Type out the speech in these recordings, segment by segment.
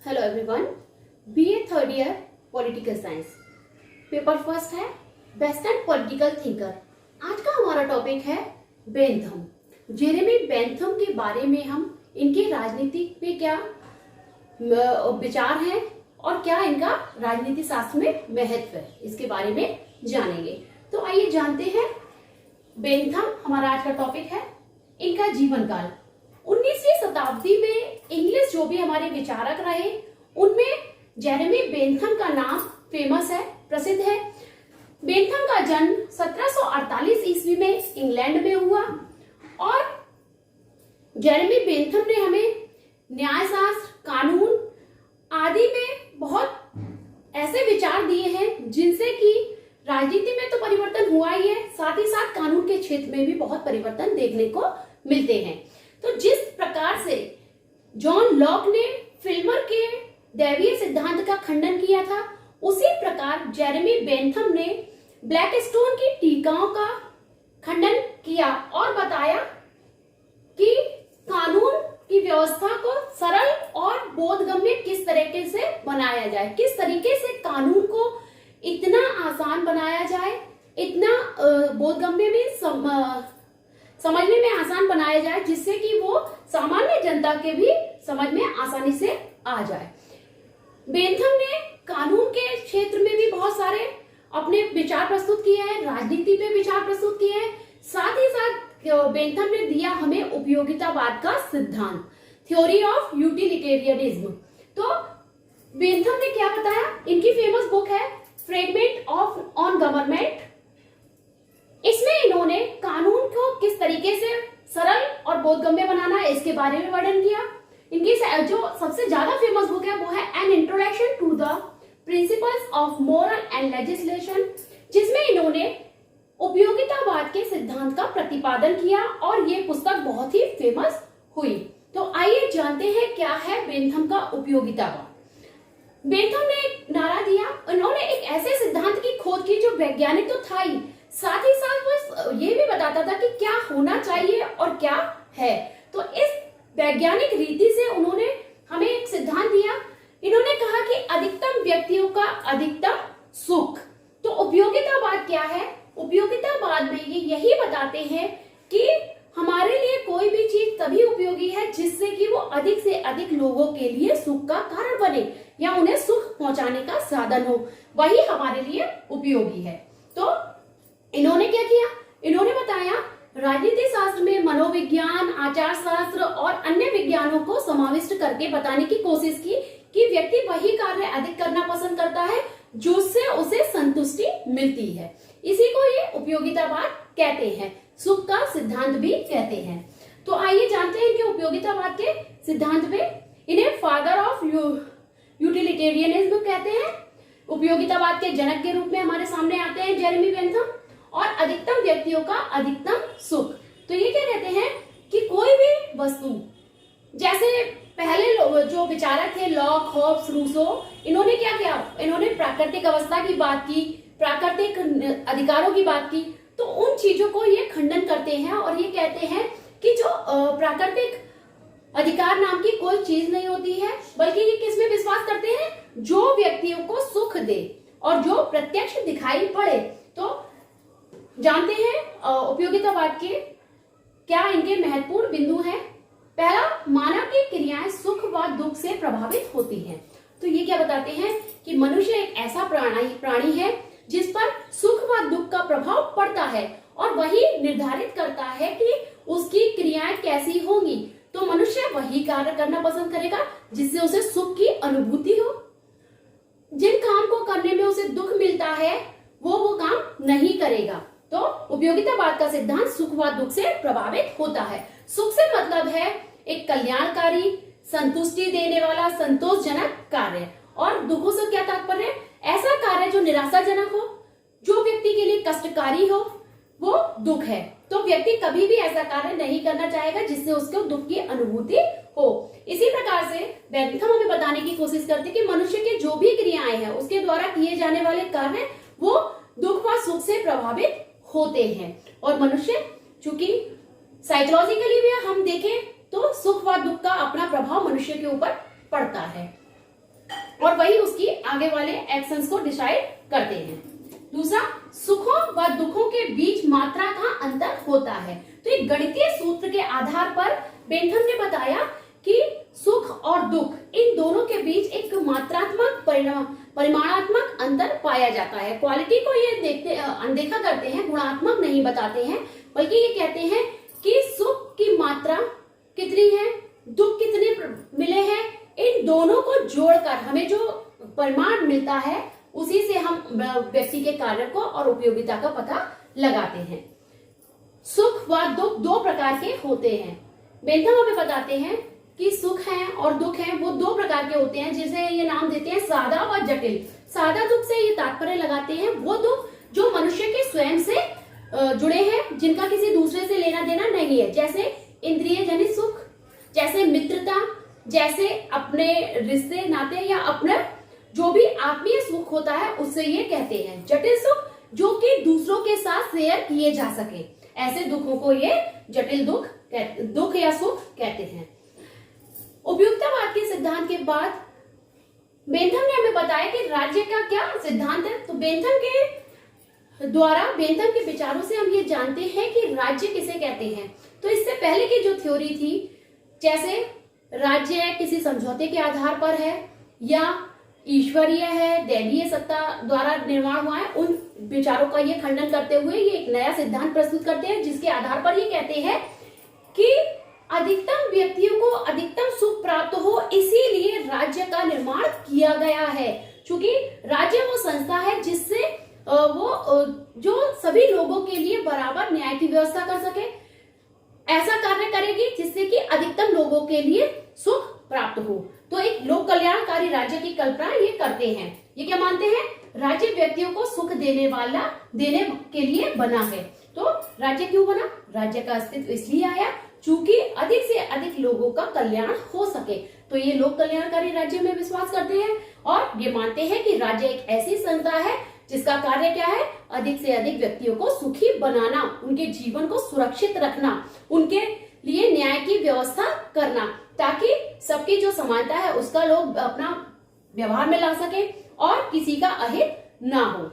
Hello everyone. BA third year political science, paper first है western political thinker. आज का हमारा टॉपिक है बेंथम। जेरेमी बेंथम के बारे में हम इनके राजनीति पे क्या विचार हैं और क्या इनका राजनीति शास्त्र में महत्व है, इसके बारे में जानेंगे। तो आइए जानते हैं। बेंथम हमारा आज का टॉपिक है। इनका जीवन काल 19वीं शताब्दी में इंग्लिश जो भी हमारे विचारक रहे उनमें जेरेमी बेंथम का नाम फेमस है, प्रसिद्ध है। बेंथम का जन्म 1748 ईस्वी में इंग्लैंड में हुआ और जेरेमी बेंथम ने हमें न्यायशास्त्र, कानून आदि में बहुत ऐसे विचार दिए हैं जिनसे कि राजनीति में तो परिवर्तन हुआ ही है, साथ ही साथ कानून के क्षेत्र में भी बहुत परिवर्तन देखने को मिलते हैं। तो जिस प्रकार से जॉन लॉक ने फिल्मर के दैवीय सिद्धांत का खंडन किया था, उसी प्रकार जेरेमी बेंथम ने ब्लैकस्टोन की टीकाओं का खंडन किया और बताया कि कानून की व्यवस्था को सरल और बोधगम्य किस तरीके से बनाया जाए, किस तरीके से कानून को इतना आसान बनाया जाए, इतना बोधगम्य में समझने में आसान बनाया जाए जिससे कि वो सामान्य जनता के भी समझ में आसानी से आ जाए। बेंथम ने कानून के क्षेत्र में भी बहुत सारे अपने विचार प्रस्तुत किए हैं, राजनीति पे विचार प्रस्तुत किए हैं। साथ ही साथ बेंथम ने दिया हमें उपयोगितावाद का सिद्धांत, थ्योरी ऑफ यूटिलिटेरियनिज्म। तो बेंथम ने क्या बताया, इनकी फेमस बुक है फ्रेगमेंट ऑफ ऑन गवर्नमेंट। इसमें इन्होंने कानून को किस तरीके से सरल और बोधगम्य बनाना है इसके बारे में वर्णन किया। इनकी जो सबसे ज्यादा फेमस बुक है वो है an introduction to the principles of moral and legislation, जिसमें इन्होंने उपयोगितावाद के सिद्धांत का प्रतिपादन किया और ये पुस्तक बहुत ही फेमस हुई। तो आइए जानते हैं क्या है बेंथम का उपयोगितावाद। बेंथम ने एक नारा दिया, उन्होंने एक ऐसे सिद्धांत की खोज की जो वैज्ञानिक तो था ही, साथ ही साथ वो ये भी बताता था कि क्या होना चाहिए और क्या है। तो इस वैज्ञानिक रीति से उन्होंने हमें एक सिद्धांत दिया। इन्होंने कहा कि अधिकतम व्यक्तियों का अधिकतम सुख। तो उपयोगितावाद क्या है? उपयोगितावाद में ये यही बताते हैं कि हमारे लिए कोई भी चीज तभी उपयोगी है जिससे कि वो अधिक से अधिक लोगों के लिए सुख का कारण बने या उन्हें सुख पहुंचाने का साधन हो, वही हमारे लिए उपयोगी है। तो इन्होंने क्या किया, इन्होंने बताया राजनीति शास्त्र में मनोविज्ञान, आचार शास्त्र और अन्य विज्ञानों को समाविष्ट करके बताने की कोशिश की कि व्यक्ति वही कार्य अधिक करना पसंद करता है जिससे उसे संतुष्टि मिलती है। इसी को ये उपयोगितावाद कहते हैं, सुख का सिद्धांत भी कहते हैं। तो आइए जानते हैं कि उपयोगितावाद के सिद्धांत में इन्हें फादर ऑफ यूटिलिटेरियनिज्म कहते हैं। उपयोगितावाद के जनक के रूप में हमारे सामने आते हैं जेरेमी बेंथम। और अधिकतम व्यक्तियों का अधिकतम सुख। तो ये क्या कहते हैं कि कोई भी वस्तु, जैसे पहले जो विचारक थे लॉक, हॉब्स, रूसो, इन्होंने क्या किया, इन्होंने प्राकृतिक अवस्था की बात की, प्राकृतिक अधिकारों की बात की। तो उन चीजों को ये खंडन करते हैं और ये कहते हैं कि जो प्राकृतिक अधिकार नाम की कोई चीज नहीं होती है, बल्कि ये किसमें विश्वास करते हैं, जो व्यक्तियों को सुख दे और जो प्रत्यक्ष दिखाई पड़े। तो जानते हैं उपयोगितावाद के क्या इनके महत्वपूर्ण बिंदु हैं। पहला, मानव की क्रियाएं सुख व दुख से प्रभावित होती हैं। तो ये क्या बताते हैं कि मनुष्य एक ऐसा प्राणी है जिस पर सुख व दुख का प्रभाव पड़ता है और वही निर्धारित करता है कि उसकी क्रियाएं कैसी होंगी। तो मनुष्य वही कार्य करना पसंद करेगा जिससे उसे सुख की अनुभूति हो। जिन काम को करने में उसे दुख मिलता है वो काम नहीं करेगा। तो उपयोगितावाद का सिद्धांत सुख व दुख से प्रभावित होता है। सुख से मतलब है एक कल्याणकारी, संतुष्टि देने वाला, संतोषजनक कार्य, और दुखों से क्या तात्पर्य है, ऐसा कार्य जो निराशाजनक हो, जो व्यक्ति के लिए कष्टकारी हो, वो दुख है। तो व्यक्ति कभी भी ऐसा कार्य नहीं करना चाहेगा जिससे उसको दुख की अनुभूति हो। इसी प्रकार से बेंथम हमें बताने की कोशिश करते हैं कि मनुष्य के जो भी क्रियाएं हैं उसके द्वारा किए जाने वाले कार्य वो दुख व सुख से प्रभावित होते हैं। और मनुष्य चूंकि साइकोलॉजिकली भी हम देखें तो सुख व दुख का अपना प्रभाव मनुष्य के ऊपर पड़ता है। और वही उसकी आगे वाले एक्शंस को डिसाइड करते हैं। दूसरा, सुखों व दुखों के बीच मात्रा का अंतर होता है। तो एक गणितीय सूत्र के आधार पर बेंथम ने बताया कि सुख और दुख इन दोनों के बीच एक मात्रात्मक परिमाणात्मक अंतर पाया जाता है। क्वालिटी को ये अनदेखा करते हैं, गुणात्मक नहीं बताते हैं, बल्कि ये कहते हैं कि सुख की मात्रा कितनी है, दुख कितने मिले हैं, इन दोनों को जोड़कर हमें जो परिमाण मिलता है उसी से हम व्यक्ति के कार्य को और उपयोगिता का पता लगाते हैं। सुख व दुख दो प्रकार के होते हैं। बेंथम हमें बताते हैं कि सुख है और दुख है वो दो प्रकार के होते हैं, जिसे ये नाम देते हैं सादा व जटिल। सादा दुख से ये तात्पर्य लगाते हैं वो दुख जो मनुष्य के स्वयं से जुड़े हैं, जिनका किसी दूसरे से लेना देना नहीं है, जैसे इंद्रिय जनित सुख, जैसे मित्रता, जैसे अपने रिश्ते नाते या अपने जो भी आत्मीय सुख होता है उससे ये कहते हैं। जटिल सुख जो कि दूसरों के साथ शेयर किए जा सके, ऐसे दुखों को ये जटिल दुख या सुख कहते हैं। उपयुक्तवाद के सिद्धांत के बाद बेंथम ने हमें बताया कि राज्य का क्या सिद्धांत है। तो बेंथम के विचारों से हम ये जानते हैं कि राज्य किसे कहते हैं। तो इससे पहले की जो थ्योरी थी, जैसे राज्य किसी समझौते के आधार पर है या ईश्वरीय है, दैवीय सत्ता द्वारा निर्माण हुआ है, उन विचारों का ये खंडन करते हुए ये एक नया सिद्धांत प्रस्तुत करते हैं, जिसके आधार पर ये कहते हैं कि अधिकतम व्यक्तियों को अधिकतम सुख प्राप्त हो, इसीलिए राज्य का निर्माण किया गया है। क्योंकि राज्य वो संस्था है जिससे वो जो सभी लोगों के लिए बराबर न्याय की व्यवस्था कर सके, ऐसा कार्य करेगी जिससे कि अधिकतम लोगों के लिए सुख प्राप्त हो। तो एक लोक कल्याणकारी राज्य की कल्पना ये करते हैं। ये क्या मानते हैं? राज्य व्यक्तियों को सुख देने के लिए बना है। तो राज्य क्यों बना? राज्य का अस्तित्व इसलिए आया चूंकि अधिक से अधिक लोगों का कल्याण हो सके। तो ये लोक कल्याणकारी राज्य में विश्वास करते हैं और ये मानते हैं कि राज्य एक ऐसी संस्था है जिसका कार्य क्या है? अधिक से अधिक व्यक्तियों को सुखी बनाना, उनके जीवन को सुरक्षित रखना, उनके लिए न्याय की व्यवस्था करना, ताकि सबकी जो समानता है उसका लोग अपना व्यवहार में ला सके और किसी का अहित ना हो।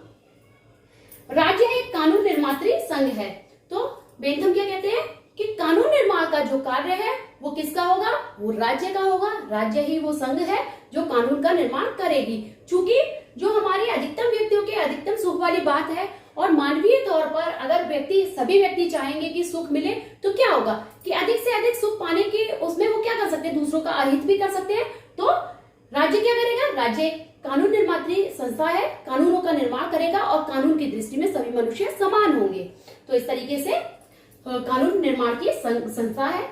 राज्य एक कानून निर्मात्री संघ है। तो बेंथम क्या कहते हैं कि कानून निर्माण का जो कार्य है वो किसका होगा? वो राज्य का होगा। राज्य ही वो संघ है जो कानून का निर्माण करेगी। चूंकि जो हमारे अधिकतम व्यक्तियों के अधिकतम सुख वाली बात है और मानवीय तौर पर अगर सभी व्यक्ति चाहेंगे कि सुख मिले तो क्या होगा कि अधिक से अधिक सुख पाने के उसमें वो क्या कर सकते हैं? दूसरों का अहित भी कर सकते हैं। तो राज्य क्या करेगा? राज्य कानून निर्मात्री संस्था है, कानूनों का निर्माण करेगा और कानून की दृष्टि में सभी मनुष्य समान होंगे। तो इस तरीके से कानून निर्माण की संस्था है।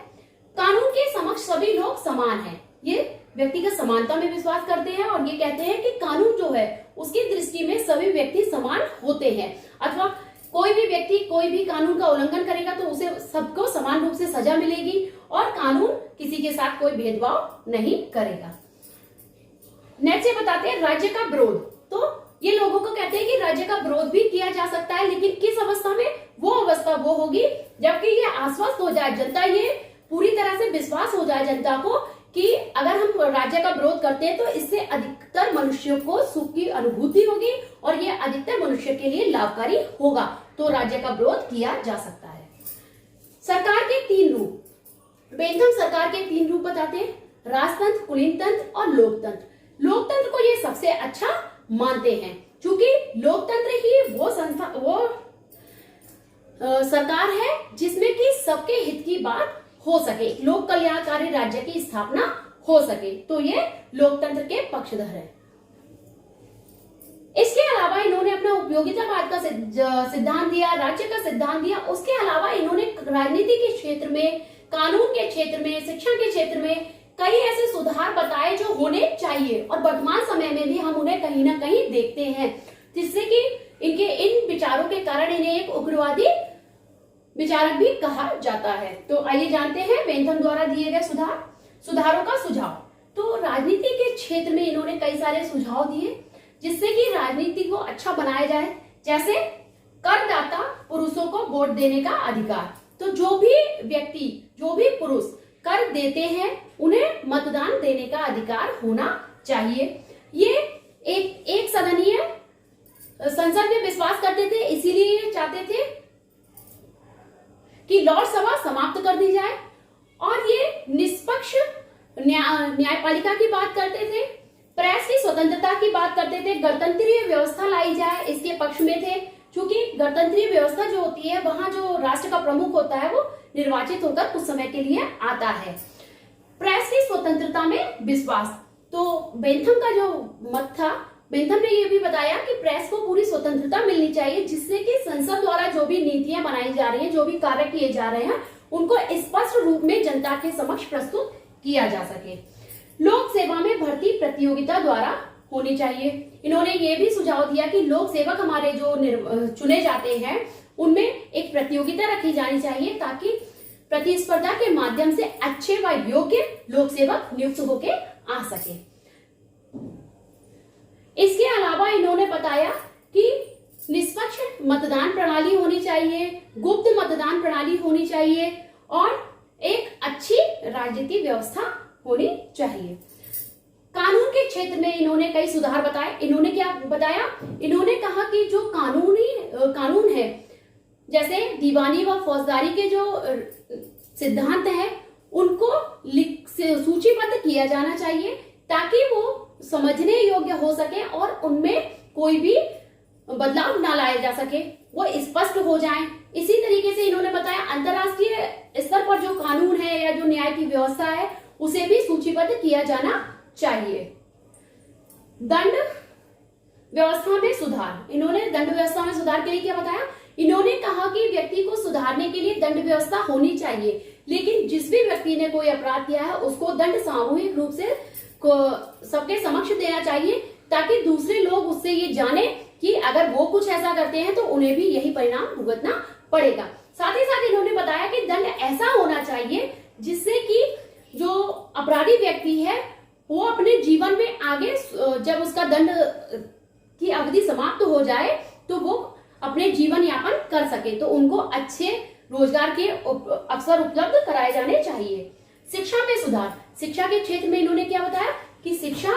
कानून के समक्ष सभी लोग समान हैं। ये व्यक्तिगत समानता में विश्वास करते हैं और ये कहते हैं कि कानून जो है उसकी दृष्टि में सभी व्यक्ति समान होते हैं, अथवा कोई भी व्यक्ति कोई भी कानून का उल्लंघन करेगा तो उसे सबको समान रूप से सजा मिलेगी और कानून किसी के साथ कोई भेदभाव नहीं करेगा। नेक्स्ट ये बताते हैं राज्य का विरोध। तो ये लोगों को कहते हैं कि राज्य का विरोध भी किया जा सकता है, लेकिन किस अवस्था में? वो अवस्था वो होगी जबकि ये आश्वस्त हो जाए जनता, ये पूरी तरह से विश्वास हो जाए जनता को कि अगर हम राज्य का विरोध करते हैं तो इससे अधिकतर मनुष्यों को सुख की अनुभूति होगी और ये अधिकतर मनुष्य के लिए लाभकारी होगा। तो राज्य का विरोध किया जा सकता है। सरकार के 3 रूप। बेंथम सरकार के 3 रूप बताते हैं: राजतंत्र, कुलीन तंत्र और लोकतंत्र। लोकतंत्र को ये सबसे अच्छा मानते हैं क्योंकि लोकतंत्र ही वो सरकार है जिसमें कि सबके हित की बात हो सके, लोक कल्याणकारी राज्य की स्थापना हो सके। तो ये लोकतंत्र के पक्षधर है। इसके अलावा इन्होंने अपना उपयोगितावाद का सिद्धांत दिया, राज्य का सिद्धांत दिया। उसके अलावा इन्होंने राजनीति के क्षेत्र में, कानून के क्षेत्र में, शिक्षा के क्षेत्र में कई ऐसे सुधार बताए जो होने चाहिए और वर्तमान समय में भी हम उन्हें कहीं ना कहीं देखते हैं, जिससे कि इनके इन विचारों के कारण इन्हें एक उग्रवादी विचारक भी कहा जाता है। तो आइए जानते हैं बेंथम द्वारा दिए गए सुधारों का सुझाव। तो राजनीति के क्षेत्र में इन्होंने कई सारे सुझाव दिए जिससे कि राजनीति को अच्छा बनाया जाए, जैसे करदाता पुरुषों को वोट देने का अधिकार। तो जो भी पुरुष कर देते हैं उन्हें मतदान देने का अधिकार होना चाहिए। ये एक सदनीय संसद में विश्वास करते थे, इसीलिए ये चाहते थे कि लॉर्ड सभा समाप्त कर दी जाए, और ये निष्पक्ष न्यायपालिका की बात करते थे, प्रेस की स्वतंत्रता की बात करते थे, गणतंत्रीय व्यवस्था लाई जाए इसके पक्ष में थे, क्योंकि गणतंत्रीय व्यवस्था जो होती है वहां जो राष्ट्र का प्रमुख होता है वो निर्वाचित होकर कुछ समय के लिए आता है। प्रेस की स्वतंत्रता में विश्वास, तो बेंथम का जो मत था, बेंथम ने यह भी बताया कि प्रेस को पूरी स्वतंत्रता मिलनी चाहिए, जिससे कि संसद द्वारा जो भी नीतियां बनाई जा रही हैं, जो भी कार्य किए जा रहे हैं, उनको स्पष्ट रूप में जनता के समक्ष प्रस्तुत किया जा सके। लोक सेवा में भर्ती प्रतियोगिता द्वारा होनी चाहिए। इन्होंने ये भी सुझाव दिया कि लोक सेवक हमारे जो चुने जाते हैं उनमें एक प्रतियोगिता रखी जानी चाहिए, ताकि प्रतिस्पर्धा के माध्यम से अच्छे व योग्य लोक सेवक नियुक्त होके आ सके। इसके अलावा इन्होंने बताया कि निष्पक्ष मतदान प्रणाली होनी चाहिए, गुप्त मतदान प्रणाली होनी चाहिए, और एक अच्छी राजनीतिक व्यवस्था होनी चाहिए। कानून के क्षेत्र में इन्होंने कई सुधार बताए। इन्होंने क्या बताया? इन्होंने कहा कि जो कानून है, जैसे दीवानी व फौजदारी के जो सिद्धांत हैं, उनको सूचीबद्ध किया जाना चाहिए, ताकि वो समझने योग्य हो सके और उनमें कोई भी बदलाव ना लाया जा सके, वो स्पष्ट हो जाए। इसी तरीके से इन्होंने बताया अंतर्राष्ट्रीय स्तर पर जो कानून है या जो न्याय की व्यवस्था है उसे भी सूचीबद्ध किया जाना चाहिए। दंड व्यवस्था में सुधार, इन्होंने दंड व्यवस्था में सुधार के लिए क्या बताया? इन्होंने कहा कि व्यक्ति को सुधारने के लिए दंड व्यवस्था होनी चाहिए, लेकिन जिस भी व्यक्ति ने कोई अपराध किया है उसको दंड सामूहिक रूप से सबके समक्ष देना चाहिए, ताकि दूसरे लोग उससे ये जाने कि अगर वो कुछ ऐसा करते हैं तो उन्हें भी यही परिणाम भुगतना पड़ेगा। साथ ही साथ इन्होंने बताया कि दंड ऐसा होना चाहिए जिससे कि जो अपराधी व्यक्ति है वो अपने जीवन में आगे जब उसका दंड की अवधि समाप्त हो जाए तो वो अपने जीवन यापन कर सके, तो उनको अच्छे रोजगार के अवसर उपलब्ध कराए जाने चाहिए। शिक्षा में सुधार, शिक्षा के क्षेत्र में इन्होंने क्या बताया कि शिक्षा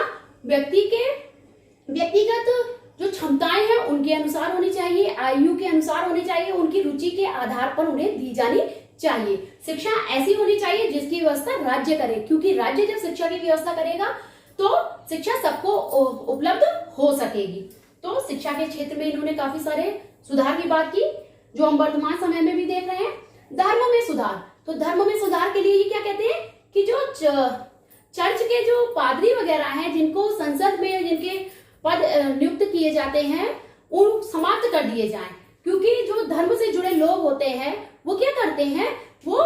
व्यक्तिगत जो क्षमताएं हैं उनके अनुसार होनी चाहिए, आयु के अनुसार होनी चाहिए, उनकी रुचि के आधार पर उन्हें दी जानी चाहिए। शिक्षा ऐसी होनी चाहिए जिसकी व्यवस्था राज्य करे, क्योंकि राज्य जब शिक्षा की व्यवस्था करेगा तो शिक्षा सबको उपलब्ध हो सकेगी। तो शिक्षा के क्षेत्र में इन्होंने काफी सारे सुधार की बात की, जो हम वर्तमान समय में भी देख रहे हैं। धर्म में सुधार, तो धर्म में सुधार के लिए ये क्या कहते हैं कि जो चर्च के जो पादरी वगैरह हैं, जिनको संसद में जिनके पद नियुक्त किए जाते हैं, उन समाप्त कर दिए जाएं, क्योंकि जो धर्म से जुड़े लोग होते हैं वो क्या करते हैं, वो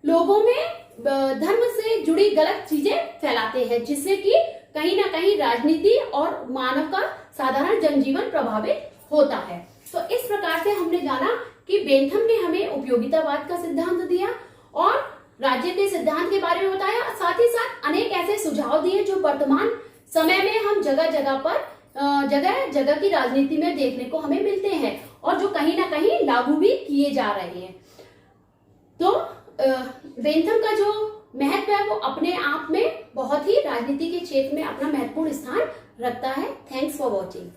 लोगों में धर्म से जुड़ी गलत चीजें फैलाते हैं, जिससे कि कहीं ना कहीं राजनीति और मानव का साधारण जनजीवन प्रभावित होता है। तो इस प्रकार से हमने जाना कि बेंथम ने हमें उपयोगितावाद का सिद्धांत दिया और राज्य के सिद्धांत के बारे में बताया, साथ ही साथ अनेक ऐसे सुझाव दिए जो वर्तमान समय में हम जगह जगह की राजनीति में देखने को हमें मिलते हैं और जो कहीं ना कहीं लागू भी किए जा रहे हैं। तो बेंथम का जो महत्व है वो अपने आप में बहुत ही राजनीति के क्षेत्र में अपना महत्वपूर्ण स्थान रखता है। Thanks for watching.